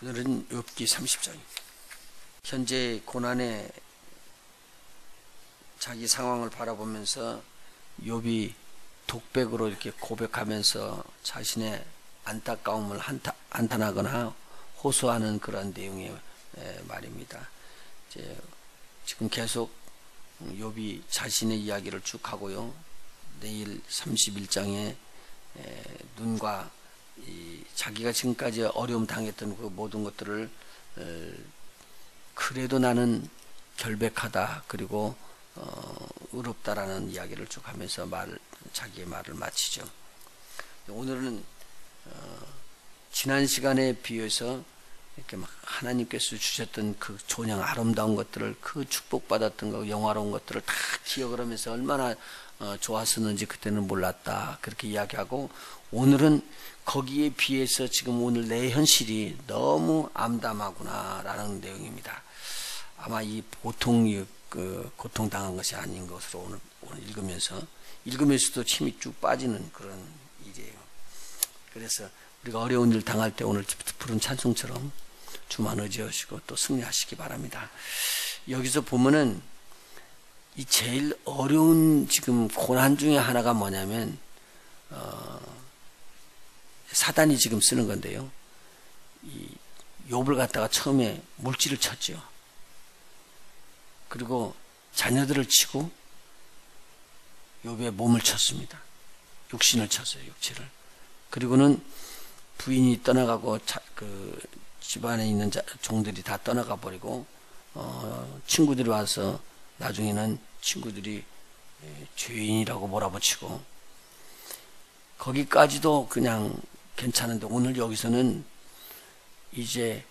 오늘은 욥기 30장입니다. 현재 고난의 자기 상황을 바라보면서 욥이 독백으로 이렇게 고백하면서 자신의 안타까움을 한탄하거나 호소하는 그런 내용의 말입니다. 지금 계속 욥이 자신의 이야기를 쭉 하고요. 내일 31장에 눈과 자기가 지금까지 어려움 당했던 그 모든 것들을 그래도 나는 결백하다 그리고 의롭다라는 이야기를 쭉 하면서 자기의 말을 마치죠. 오늘은 지난 시간에 비해서 이렇게 막 하나님께서 주셨던 그 존영 아름다운 것들을, 그 축복받았던 거, 영화로운 것들을 다 기억을 하면서 얼마나 좋았었는지 그때는 몰랐다 그렇게 이야기하고, 오늘은 거기에 비해서 지금 오늘 내 현실이 너무 암담하구나 라는 내용입니다. 아마 이 보통 고통당한 것이 아닌 것으로 오늘 읽으면서도 힘이 쭉 빠지는 그런 일이에요. 그래서 우리가 어려운 일 당할 때 오늘 부른 찬송처럼 주만 의지하시고 또 승리하시기 바랍니다. 여기서 보면은 이 제일 어려운 지금 고난 중에 하나가 뭐냐면 사단이 지금 쓰는 건데요. 이 욥을 갖다가 처음에 물질을 쳤죠. 그리고 자녀들을 치고 욥의 몸을 쳤습니다. 육신을 쳤어요. 육체를. 그리고는 부인이 떠나가고 집안에 있는 종들이 다 떠나가 버리고 친구들이 와서 나중에는 친구들이 죄인이라고 몰아붙이고, 거기까지도 그냥 괜찮은데 오늘 여기서는 이제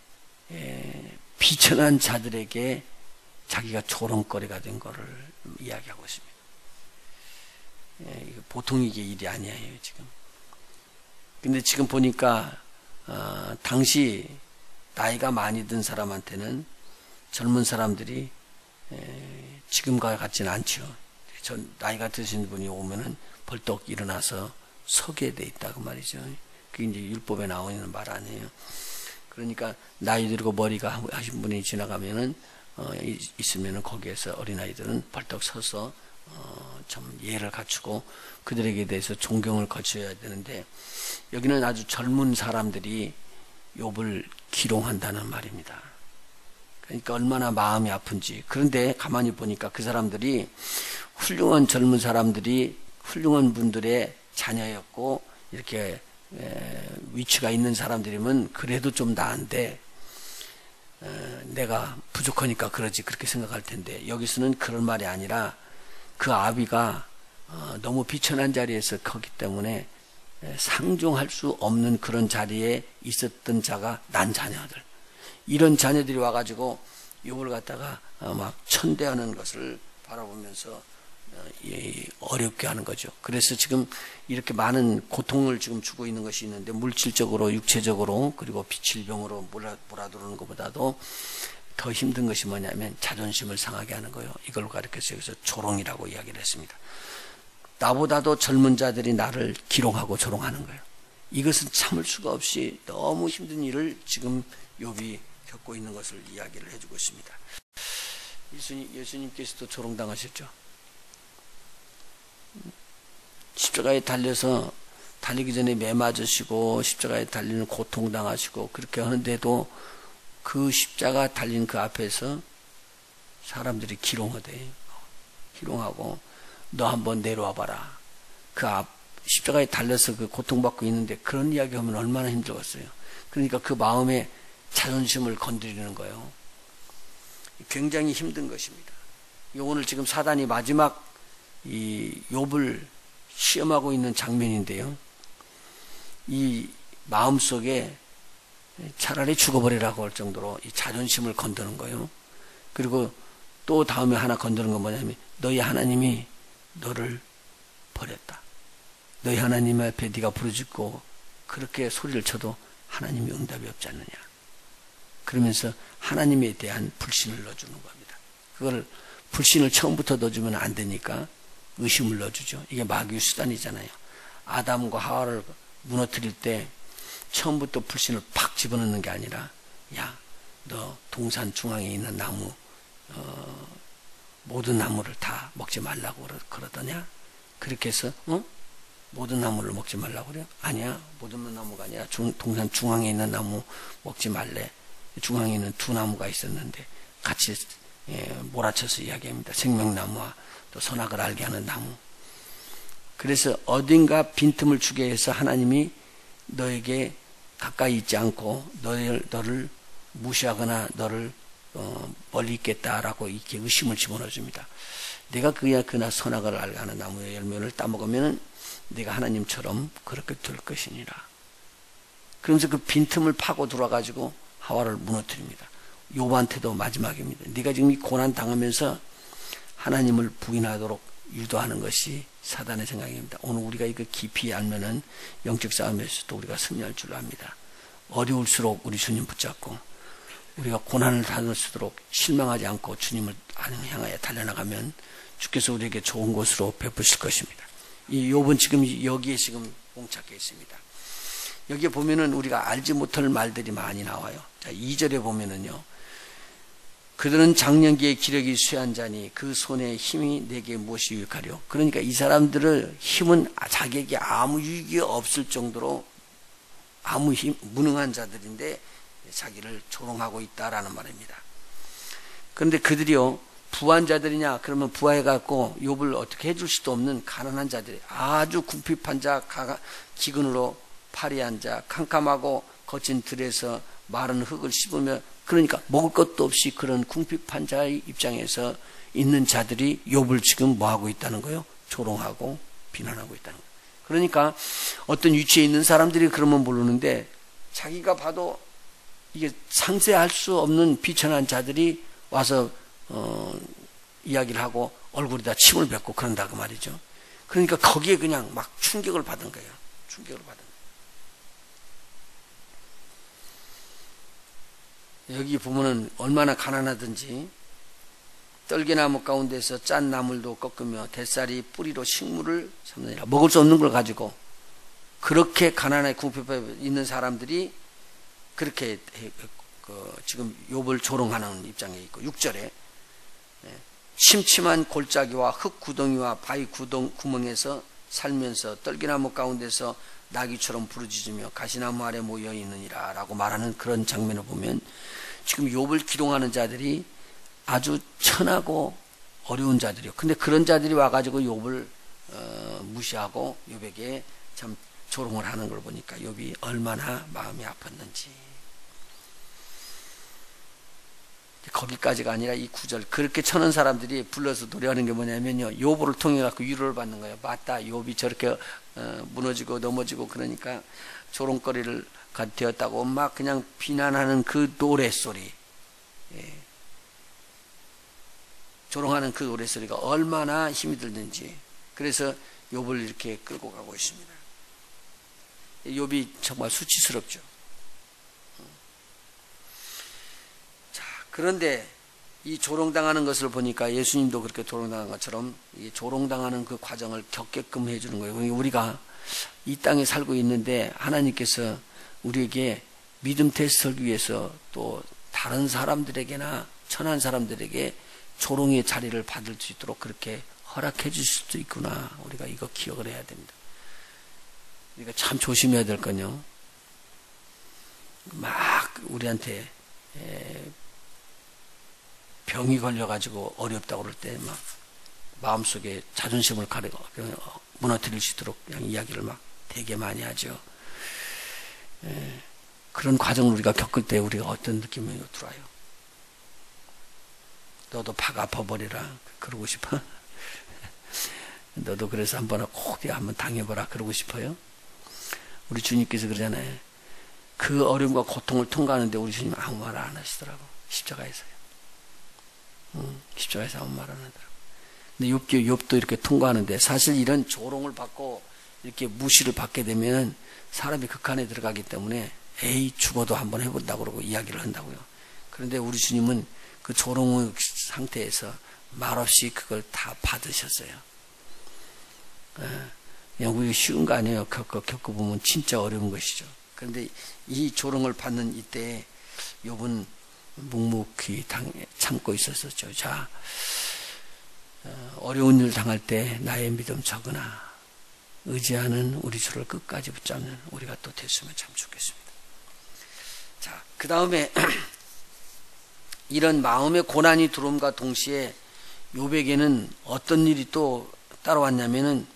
비천한 자들에게 자기가 조롱거리가 된 거를 이야기하고 있습니다. 보통 이게 일이 아니에요 지금. 근데 지금 보니까 당시 나이가 많이 든 사람한테는 젊은 사람들이 지금과 같지는 않죠. 나이가 드신 분이 오면은 벌떡 일어나서 서게 돼 있다고 말이죠. 그게 이제 율법에 나오는 말 아니에요. 그러니까 나이 들고 머리가 하신 분이 지나가면은 있으면은 거기에서 어린아이들은 벌떡 서서 좀 예를 갖추고 그들에게 대해서 존경을 거쳐야 되는데, 여기는 아주 젊은 사람들이 욥을 기롱한다는 말입니다. 그러니까 얼마나 마음이 아픈지. 그런데 가만히 보니까 그 사람들이 훌륭한 젊은 사람들이 훌륭한 분들의 자녀였고 이렇게 위치가 있는 사람들이면 그래도 좀 나은데 내가 부족하니까 그러지 그렇게 생각할 텐데, 여기서는 그런 말이 아니라 그 아비가 너무 비천한 자리에서 컸기 때문에 상종할 수 없는 그런 자리에 있었던 자가 난 자녀들, 이런 자녀들이 와가지고 욥을 갖다가 막 천대하는 것을 바라보면서 어렵게 하는 거죠. 그래서 지금 이렇게 많은 고통을 지금 주고 있는 것이 있는데, 물질적으로 육체적으로 그리고 질병으로 몰아들어오는 것보다도 더 힘든 것이 뭐냐면 자존심을 상하게 하는 거예요. 이걸 가르쳐서 여기서 조롱이라고 이야기를 했습니다. 나보다도 젊은 자들이 나를 기롱하고 조롱하는 거예요. 이것은 참을 수가 없이 너무 힘든 일을 지금 욥이 겪고 있는 것을 이야기를 해주고 있습니다. 예수님께서도 조롱당하셨죠. 십자가에 달려서 달리기 전에 매 맞으시고 십자가에 달리는 고통당하시고 그렇게 하는데도 그 십자가 달린 그 앞에서 사람들이 기롱하고 너 한번 내려와 봐라. 십자가에 달려서 그 고통받고 있는데 그런 이야기 하면 얼마나 힘들었어요. 그러니까 그 마음에 자존심을 건드리는 거예요. 굉장히 힘든 것입니다. 오늘 지금 사단이 마지막 이 욥을 시험하고 있는 장면인데요. 이 마음속에 차라리 죽어버리라고 할 정도로 이 자존심을 건드는 거예요. 그리고 또 다음에 하나 건드는 건 뭐냐면 너희 하나님이 너를 버렸다. 너희 하나님 앞에 네가 부르짖고 그렇게 소리를 쳐도 하나님이 응답이 없지 않느냐. 그러면서 하나님에 대한 불신을 넣어주는 겁니다. 그걸 불신을 처음부터 넣어주면 안 되니까 의심을 넣어주죠. 이게 마귀의 수단이잖아요. 아담과 하와를 무너뜨릴 때 처음부터 불신을 팍 집어넣는 게 아니라 야, 너 동산 중앙에 있는 나무 모든 나무를 다 먹지 말라고 그러더냐? 그렇게 해서 모든 나무를 먹지 말라고 그래요? 아니야, 모든 나무가 아니라 동산 중앙에 있는 나무 먹지 말래. 중앙에 있는 두 나무가 있었는데 같이 몰아쳐서 이야기합니다. 생명나무와 또 선악을 알게 하는 나무. 그래서 어딘가 빈틈을 주게 해서 하나님이 너에게 가까이 있지 않고 너를 무시하거나 너를 멀리 있겠다라고 이렇게 의심을 집어넣어 줍니다. 내가 그나 선악을 알게 하는 나무의 열매를 따먹으면 내가 하나님처럼 그렇게 될 것이니라. 그러면서 그 빈틈을 파고 들어와가지고 하와를 무너뜨립니다. 욥한테도 마지막입니다. 네가 지금 이 고난 당하면서 하나님을 부인하도록 유도하는 것이 사단의 생각입니다. 오늘 우리가 이거 깊이 알면은 영적 싸움에서도 우리가 승리할 줄 압니다. 어려울수록 우리 주님 붙잡고 우리가 고난을 당할수록 실망하지 않고 주님을 향하여 달려나가면 주께서 우리에게 좋은 것으로 베푸실 것입니다. 이 욥은 지금 여기에 지금 봉착해 있습니다. 여기에 보면은 우리가 알지 못할 말들이 많이 나와요. 자, 2절에 보면은요. 그들은 장년기의 기력이 쇠한 자니 그 손에 힘이 내게 무엇이 유익하려. 그러니까 이 사람들의 힘은 자기에게 아무 유익이 없을 정도로 무능한 자들인데 자기를 조롱하고 있다라는 말입니다. 그런데 그들이요 부한 자들이냐? 그러면 부해갖고 욥을 어떻게 해줄 수도 없는 가난한 자들이 아주 궁핍한 자, 기근으로 파리한 자, 캄캄하고 거친 들에서 마른 흙을 씹으며 그러니까 먹을 것도 없이 그런 궁핍한 자의 입장에서 있는 자들이 욥을 지금 뭐하고 있다는 거예요? 조롱하고 비난하고 있다는 거예요. 그러니까 어떤 위치에 있는 사람들이 그러면 모르는데 자기가 봐도 이게 상쇄할 수 없는 비천한 자들이 와서 이야기를 하고 얼굴에다 침을 뱉고 그런다 그 말이죠. 그러니까 거기에 그냥 막 충격을 받은 거예요. 충격을 받은 거예요. 여기 보면은 얼마나 가난하든지 떨기나무 가운데서 짠 나물도 꺾으며 뱃살이 뿌리로 식물을 삼느니라. 먹을 수 없는 걸 가지고 그렇게 가난하게 궁핍해 있는 사람들이 그렇게 지금 욥을 조롱하는 입장에 있고 6절에 침침한 골짜기와 흙 구덩이와 바위 구멍에서 살면서 떨기나무 가운데서 나귀처럼 부르짖으며 가시나무 아래 모여 있느니라 라고 말하는 그런 장면을 보면 지금 욥을 기롱하는 자들이 아주 천하고 어려운 자들이요. 근데 그런 자들이 와가지고 욥을 무시하고 욥에게 참 조롱을 하는 걸 보니까 욥이 얼마나 마음이 아팠는지. 거기까지가 아니라 이 9절 그렇게 쳐는 사람들이 불러서 노래하는 게 뭐냐면요 욥을 통해 갖고 위로를 받는 거예요. 맞다, 욥이 저렇게 무너지고 넘어지고 그러니까 조롱거리를 되었다고 막 그냥 비난하는 그 노래소리, 조롱하는 그 노래소리가 얼마나 힘이 들든지. 그래서 욥을 이렇게 끌고 가고 있습니다. 욥이 정말 수치스럽죠. 그런데 이 조롱당하는 것을 보니까 예수님도 그렇게 조롱당한 것처럼 이 조롱당하는 그 과정을 겪게끔 해주는 거예요. 우리가 이 땅에 살고 있는데 하나님께서 우리에게 믿음 테스트를 위해서 또 다른 사람들에게나 천한 사람들에게 조롱의 자리를 받을 수 있도록 그렇게 허락해 줄 수도 있구나. 우리가 이거 기억을 해야 됩니다. 우리가 참 조심해야 될 건요. 막 우리한테 병이 걸려가지고 어렵다고 그럴 때 막 마음속에 자존심을 가리고 무너뜨릴 수 있도록 그냥 이야기를 막 되게 많이 하죠. 그런 과정을 우리가 겪을 때 우리가 어떤 느낌이 들어요? 너도 팍 아파버리라 그러고 싶어? 너도 그래서 꼭 한번 당해보라 그러고 싶어요? 우리 주님께서 그러잖아요. 그 어려움과 고통을 통과하는데 우리 주님 아무 말 안 하시더라고. 십자가에서요. 십자가에서 아무 말 안 하더라고. 근데 욥도 이렇게 통과하는데 사실 이런 조롱을 받고 이렇게 무시를 받게 되면 사람이 극한에 들어가기 때문에 에이 죽어도 한번 해본다고 그러고 이야기를 한다고요. 그런데 우리 주님은 그 조롱의 상태에서 말없이 그걸 다 받으셨어요. 그냥 우리가 쉬운 거 겪어보면 진짜 어려운 것이죠. 그런데 이 조롱을 받는 이때에 욥은 묵묵히 참고 있었었죠. 자, 어려운 일 당할 때 나의 믿음 적으나 의지하는 우리 주를 끝까지 붙잡는 우리가 또 됐으면 참 좋겠습니다. 자, 그 다음에 이런 마음의 고난이 들어옴과 동시에 욥에게는 어떤 일이 또 따라왔냐면은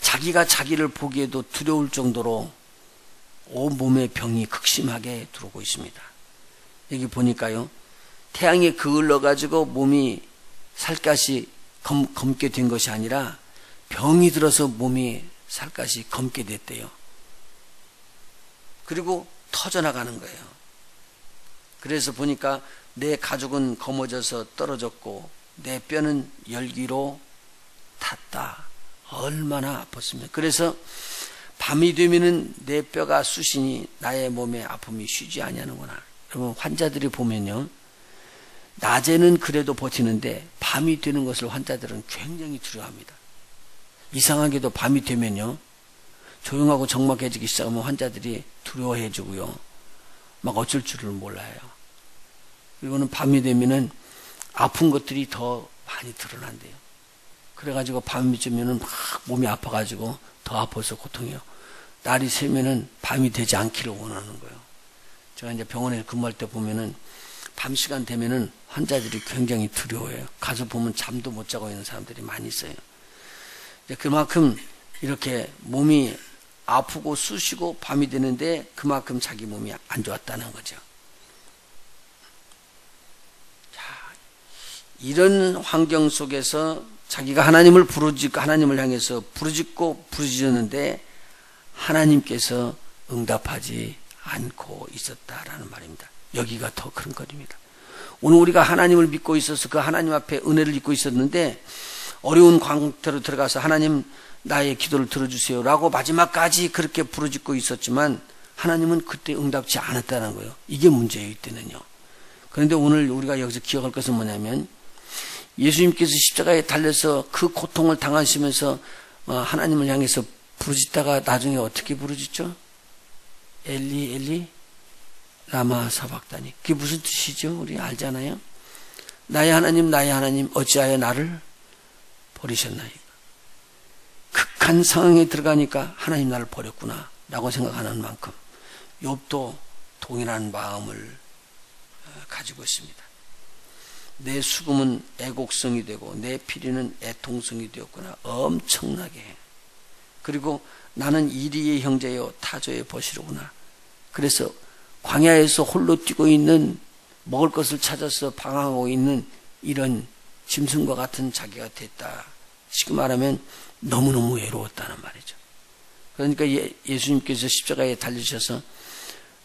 자기가 자기를 보기에도 두려울 정도로 온몸의 병이 극심하게 들어오고 있습니다. 여기 보니까요, 태양에 그을러 가지고 몸이 살갗이 검게 된 것이 아니라 병이 들어서 몸이 살갗이 검게 됐대요. 그리고 터져나가는 거예요. 그래서 보니까 내 가죽은 검어져서 떨어졌고 내 뼈는 열기로 탔다. 얼마나 아팠으면. 그래서 밤이 되면은 내 뼈가 쑤시니 나의 몸에 아픔이 쉬지 아니하는구나. 여러분, 환자들이 보면요, 낮에는 그래도 버티는데 밤이 되는 것을 환자들은 굉장히 두려워합니다. 이상하게도 밤이 되면요, 조용하고 적막해지기 시작하면 환자들이 두려워해지고요, 막 어쩔 줄을 몰라요. 그리고는 밤이 되면은 아픈 것들이 더 많이 드러난대요. 그래가지고 밤이 되면은 막 몸이 아파가지고 더 아파서 고통해요. 날이 새면은 밤이 되지 않기를 원하는 거예요. 제가 이제 병원에 근무할 때 보면은 밤 시간 되면은 환자들이 굉장히 두려워해요. 가서 보면 잠도 못 자고 있는 사람들이 많이 있어요. 그만큼 이렇게 몸이 아프고 쑤시고 밤이 되는데 그만큼 자기 몸이 안 좋았다는 거죠. 자, 이런 환경 속에서 자기가 하나님을 부르짖고 하나님을 향해서 부르짖고 부르짖었는데 하나님께서 응답하지 않고 있었다라는 말입니다. 여기가 더 큰 거리입니다. 오늘 우리가 하나님을 믿고 있어서 그 하나님 앞에 은혜를 입고 있었는데 어려운 광태로 들어가서 하나님 나의 기도를 들어주세요 라고 마지막까지 그렇게 부르짖고 있었지만 하나님은 그때 응답지 않았다는 거예요. 이게 문제예요, 이때는요. 그런데 오늘 우리가 여기서 기억할 것은 뭐냐면 예수님께서 십자가에 달려서 그 고통을 당하시면서 하나님을 향해서 부르짖다가 나중에 어떻게 부르짖죠? 엘리 엘리 라마 사박다니. 그게 무슨 뜻이죠? 우리 알잖아요. 나의 하나님 어찌하여 나를 버리셨나이까. 극한 상황에 들어가니까 하나님 나를 버렸구나 라고 생각하는 만큼 욥도 동일한 마음을 가지고 있습니다. 내 수금은 애곡성이 되고 내 피리는 애통성이 되었구나. 엄청나게. 그리고 나는 이리의 형제요 타조의 벗이로구나. 그래서 광야에서 홀로 뛰고 있는, 먹을 것을 찾아서 방황하고 있는 이런 짐승과 같은 자기가 됐다. 쉽게 말하면 너무너무 외로웠다는 말이죠. 그러니까 예수님께서 십자가에 달리셔서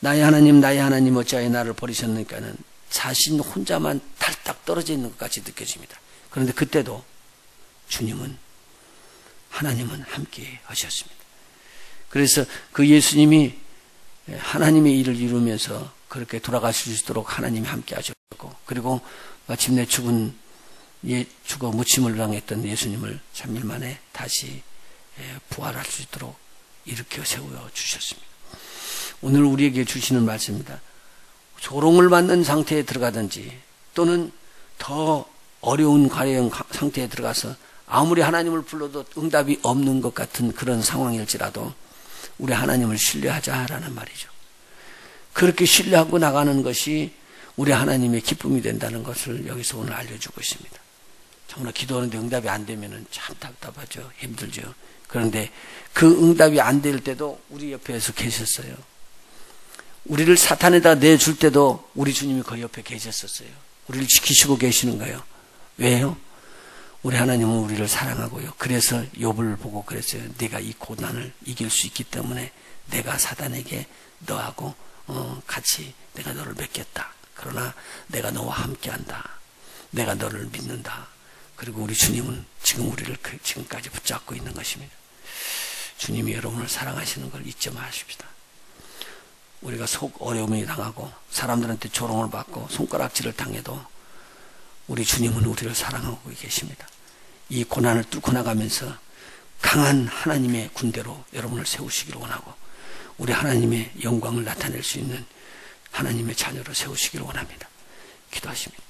나의 하나님 어찌하여 나를 버리셨느냐는 자신 혼자만 탈딱 떨어져 있는 것 같이 느껴집니다. 그런데 그때도 하나님은 함께 하셨습니다. 그래서 그 예수님이 하나님의 일을 이루면서 그렇게 돌아가실 수 있도록 하나님이 함께 하셨고, 그리고 마침내 죽어 무침을 당했던 예수님을 3일 만에 다시 부활할 수 있도록 일으켜 세워 주셨습니다. 오늘 우리에게 주시는 말씀입니다. 조롱을 받는 상태에 들어가든지 또는 더 어려운 가령 상태에 들어가서 아무리 하나님을 불러도 응답이 없는 것 같은 그런 상황일지라도 우리 하나님을 신뢰하자라는 말이죠. 그렇게 신뢰하고 나가는 것이 우리 하나님의 기쁨이 된다는 것을 여기서 오늘 알려주고 있습니다. 정말 기도하는데 응답이 안 되면 참 답답하죠. 힘들죠. 그런데 그 응답이 안 될 때도 우리 옆에서 계셨어요. 우리를 사탄에다 내줄 때도 우리 주님이 그 옆에 계셨었어요. 우리를 지키시고 계시는 거예요. 왜요? 우리 하나님은 우리를 사랑하고요. 그래서 욥을 보고 그랬어요. 네가 이 고난을 이길 수 있기 때문에 내가 사단에게 너하고 같이 내가 너를 맺겠다. 그러나 내가 너와 함께한다. 내가 너를 믿는다. 그리고 우리 주님은 지금 우리를 지금까지 붙잡고 있는 것입니다. 주님이 여러분을 사랑하시는 걸 잊지 마십시다. 우리가 속 어려움이 당하고 사람들한테 조롱을 받고 손가락질을 당해도 우리 주님은 우리를 사랑하고 계십니다. 이 고난을 뚫고 나가면서 강한 하나님의 군대로 여러분을 세우시기를 원하고 우리 하나님의 영광을 나타낼 수 있는 하나님의 자녀로 세우시기를 원합니다. 기도하십니다.